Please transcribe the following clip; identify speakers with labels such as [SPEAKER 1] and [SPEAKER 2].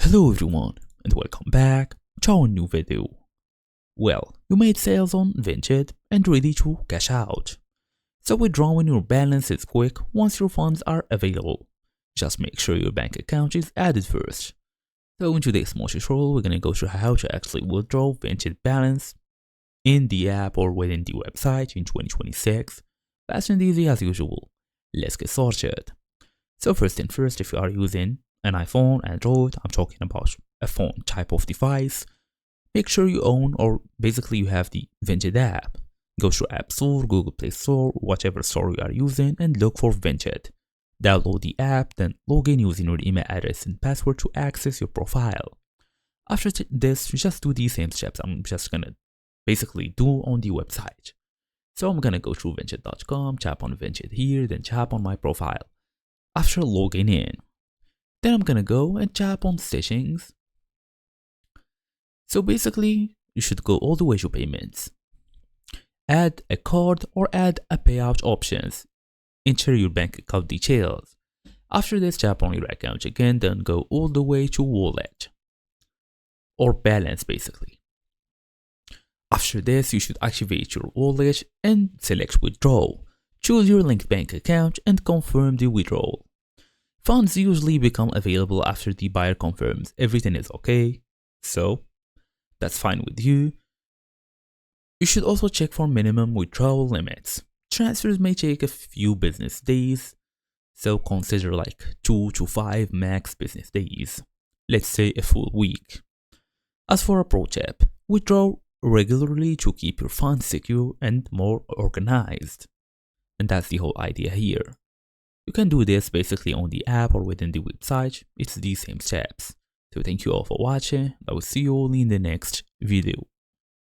[SPEAKER 1] Hello everyone and welcome back to our new video. Well, you made sales on Vinted and ready to cash out. So withdrawing your balance is quick once your funds are available. Just make sure your bank account is added first. So in today's small tutorial, we're gonna go through how to actually withdraw Vinted balance in the app or within the website in 2026. Fast and easy as usual. Let's get started. So first thing first, if you are using an iPhone, Android, I'm talking about a phone type of device, make sure you own or basically you have the Vinted app. Go to App Store, Google Play Store, whatever store you are using and look for Vinted. Download the app, then log in using your email address and password to access your profile. After this, just do the same steps I'm just gonna basically do on the website. So I'm gonna go to Vinted.com, tap on Vinted here, then tap on my profile. After logging in, then I'm gonna go and tap on settings. So basically, you should go all the way to payments. Add a card or add a payout options. Enter your bank account details. After this, tap on your account again, then go all the way to wallet or balance basically. After this, you should activate your wallet and select withdraw. Choose your linked bank account and confirm the withdrawal. Funds usually become available after the buyer confirms everything is okay, so that's fine with you. You should also check for minimum withdrawal limits. Transfers may take a few business days, so consider like 2 to 5 max business days. Let's say a full week. As for a pro tip, withdraw regularly to keep your funds secure and more organized. And that's the whole idea here. You can do this basically on the app or within the website. It's the same steps. So thank you all for watching. I will see you all in the next video.